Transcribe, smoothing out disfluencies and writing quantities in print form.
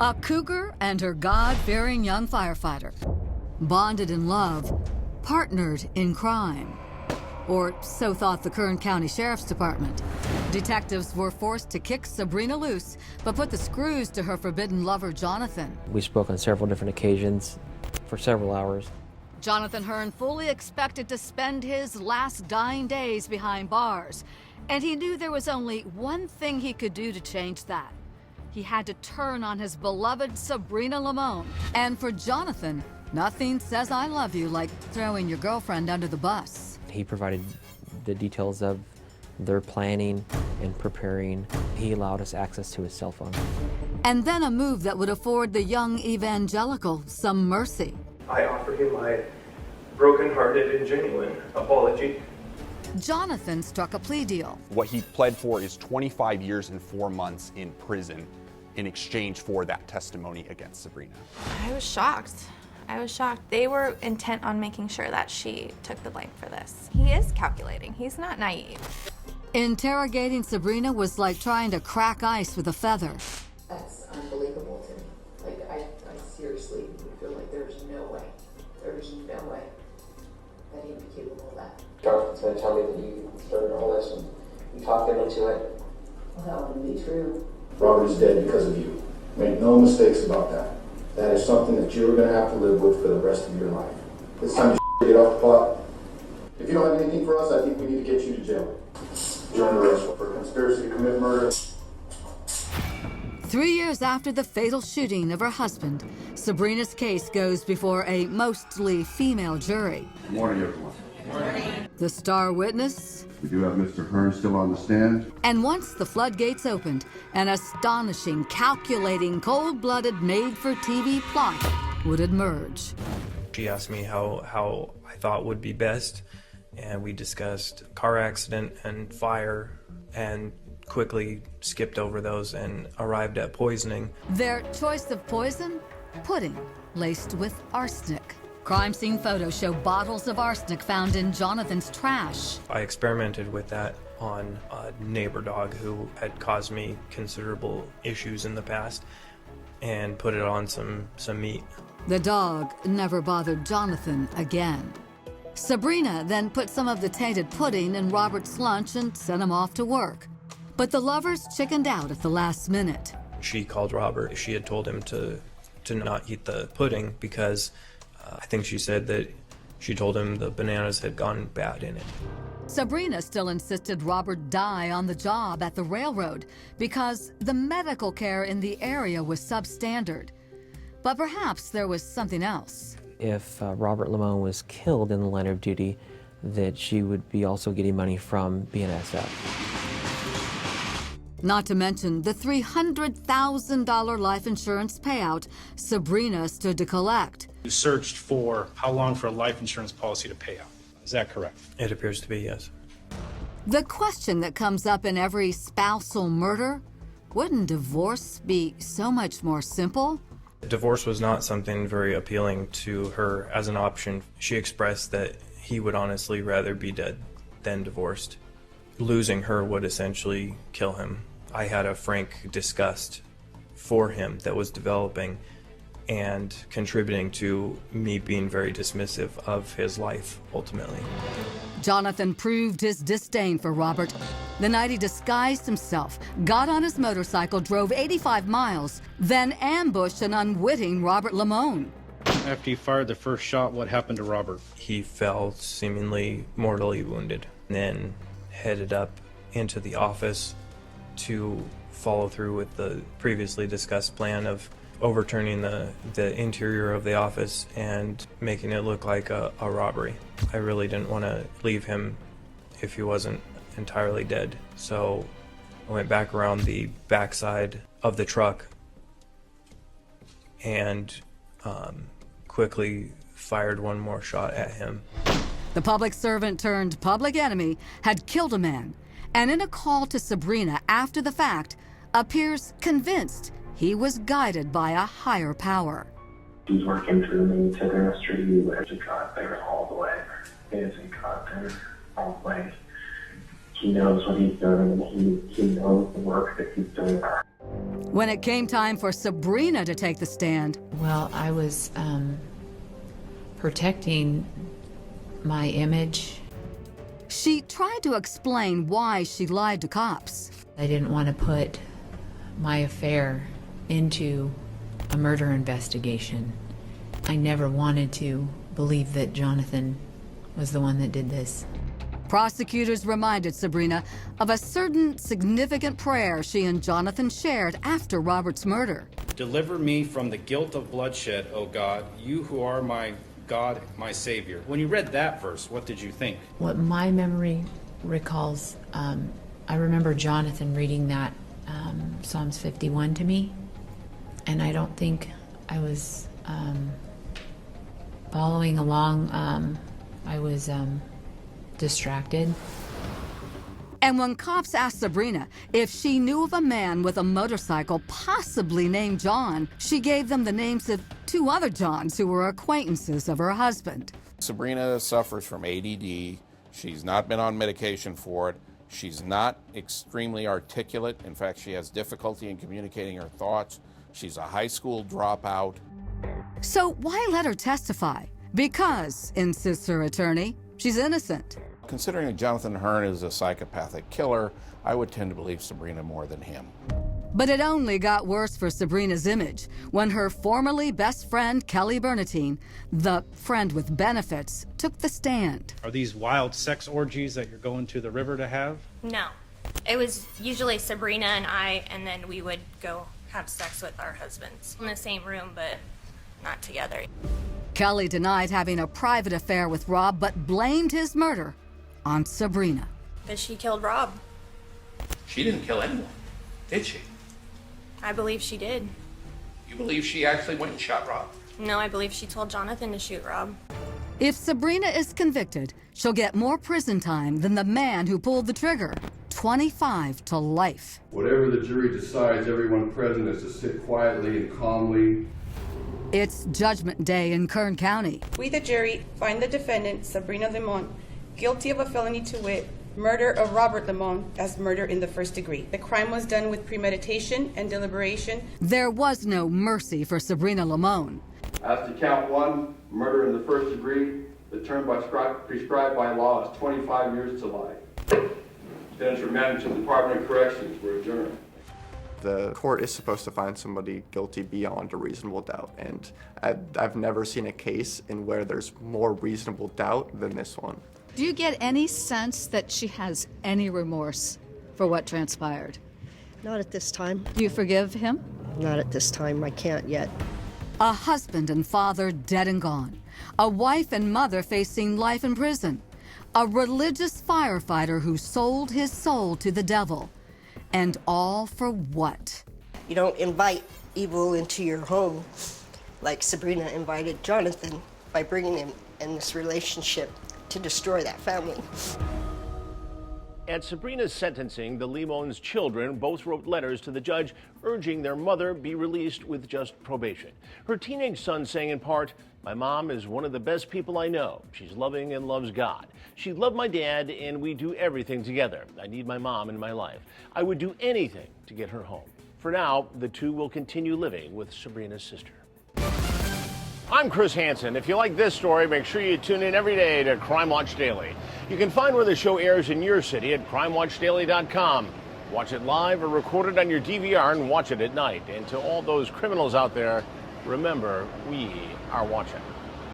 A cougar and her God-fearing young firefighter. Bonded in love, partnered in crime. Or so thought the Kern County Sheriff's Department. Detectives were forced to kick Sabrina loose, but put the screws to her forbidden lover, Jonathan. We spoke on several different occasions for several hours. Jonathan Hearn fully expected to spend his last dying days behind bars, and he knew there was only one thing he could do to change that. He had to turn on his beloved Sabrina Limon. And for Jonathan, nothing says I love you like throwing your girlfriend under the bus. He provided the details of their planning and preparing. He allowed us access to his cell phone. And then a move that would afford the young evangelical some mercy. I offer him my broken-hearted and genuine apology. Jonathan struck a plea deal. What he pled for is 25 years and 4 months in prison in exchange for that testimony against Sabrina. I was shocked. They were intent on making sure that she took the blame for this. He is calculating. He's not naive. Interrogating Sabrina was like trying to crack ice with a feather. That's unbelievable to me. Like, I seriously feel like there's no way that he'd be capable of that. Jonathan's going to tell me that you started all this and you talked him into it. Well, that wouldn't be true. Robert is dead because of you. Make no mistakes about that. That is something that you're going to have to live with for the rest of your life. It's time to get off the pot. If you don't have anything for us, I think we need to get you to jail. You're under arrest for conspiracy to commit murder. 3 years after the fatal shooting of her husband, Sabrina's case goes before a mostly female jury. Good morning, everyone. The star witness. We do have Mr. Hearn still on the stand. And once the floodgates opened, an astonishing, calculating, cold-blooded, made-for-TV plot would emerge. She asked me how I thought would be best, and we discussed car accident and fire, and quickly skipped over those and arrived at poisoning. Their choice of poison? Pudding, laced with arsenic. Crime scene photos show bottles of arsenic found in Jonathan's trash. I experimented with that on a neighbor dog who had caused me considerable issues in the past, and put it on some meat. The dog never bothered Jonathan again. Sabrina then put some of the tainted pudding in Robert's lunch and sent him off to work. But the lovers chickened out at the last minute. She called Robert. She had told him to not eat the pudding because I think she said that she told him the bananas had gone bad in it. Sabrina still insisted Robert die on the job at the railroad because the medical care in the area was substandard. But perhaps there was something else. If Robert Limon was killed in the line of duty, that she would be also getting money from BNSF. Not to mention the $300,000 life insurance payout Sabrina stood to collect. You searched for how long for a life insurance policy to pay out. Is that correct? It appears to be, yes. The question that comes up in every spousal murder, wouldn't divorce be so much more simple? Divorce was not something very appealing to her as an option. She expressed that he would honestly rather be dead than divorced. Losing her would essentially kill him. I had a frank disgust for him that was developing and contributing to me being very dismissive of his life, ultimately. Jonathan proved his disdain for Robert. The night he disguised himself, got on his motorcycle, drove 85 miles, then ambushed an unwitting Robert Limon. After you fired the first shot, what happened to Robert? He fell seemingly mortally wounded, and then headed up into the office to follow through with the previously discussed plan of overturning the interior of the office and making it look like a robbery. I really didn't want to leave him if he wasn't entirely dead, so I went back around the backside of the truck and quickly fired one more shot at him. The public servant turned public enemy had killed a man, and in a call to Sabrina after the fact, appears convinced he was guided by a higher power. He's working through me to the rest of you as he got there all the way. As he got there all the way, he knows what he's doing, and he knows the work that he's doing. When it came time for Sabrina to take the stand, well, I was protecting my image. She tried to explain why she lied to cops. I didn't want to put my affair into a murder investigation. I never wanted to believe that Jonathan was the one that did this. Prosecutors reminded Sabrina of a certain significant prayer she and Jonathan shared after Robert's murder. Deliver me from the guilt of bloodshed, O God, you who are my God, my Savior. When you read that verse, what did you think? What my memory recalls, I remember Jonathan reading that Psalms 51 to me, and I don't think I was following along. I was distracted. And when cops asked Sabrina if she knew of a man with a motorcycle possibly named John, she gave them the names of 2 other Johns who were acquaintances of her husband. Sabrina suffers from ADD. She's not been on medication for it. She's not extremely articulate. In fact, she has difficulty in communicating her thoughts. She's a high school dropout. So why let her testify? Because, insists her attorney, she's innocent. Considering that Jonathan Hearn is a psychopathic killer, I would tend to believe Sabrina more than him. But it only got worse for Sabrina's image when her formerly best friend, Kelly Bernatine, the friend with benefits, took the stand. Are these wild sex orgies that you're going to the river to have? No. It was usually Sabrina and I, and then we would go have sex with our husbands in the same room, but not together. Kelly denied having a private affair with Rob, but blamed his murder on Sabrina. Because she killed Rob. She didn't kill anyone, did she? I believe she did. You believe she actually went and shot Rob? No, I believe she told Jonathan to shoot Rob. If Sabrina is convicted, she'll get more prison time than the man who pulled the trigger. 25 to life. Whatever the jury decides, everyone present is to sit quietly and calmly. It's Judgment Day in Kern County. We, the jury, find the defendant, Sabrina Limon, guilty of a felony to wit, murder of Robert Limon as murder in the first degree. The crime was done with premeditation and deliberation. There was no mercy for Sabrina Limon. As to count 1, murder in the first degree, the term prescribed by law is 25 years to life. Then it's remanded to the Department of Corrections for adjournment. The court is supposed to find somebody guilty beyond a reasonable doubt, and I've never seen a case in where there's more reasonable doubt than this one. Do you get any sense that she has any remorse for what transpired? Not at this time. Do you forgive him? Not at this time. I can't yet. A husband and father dead and gone. A wife and mother facing life in prison. A religious firefighter who sold his soul to the devil. And all for what? You don't invite evil into your home like Sabrina invited Jonathan by bringing him in this relationship to destroy that family. At Sabrina's sentencing, the Limon's children both wrote letters to the judge urging their mother be released with just probation. Her teenage son saying in part, "My mom is one of the best people I know. She's loving and loves God. She loved my dad and we do everything together. I need my mom in my life. I would do anything to get her home." For now, the two will continue living with Sabrina's sister. I'm Chris Hansen. If you like this story, make sure you tune in every day to Crime Watch Daily. You can find where the show airs in your city at crimewatchdaily.com. Watch it live or record it on your DVR and watch it at night. And to all those criminals out there, remember, we are watching.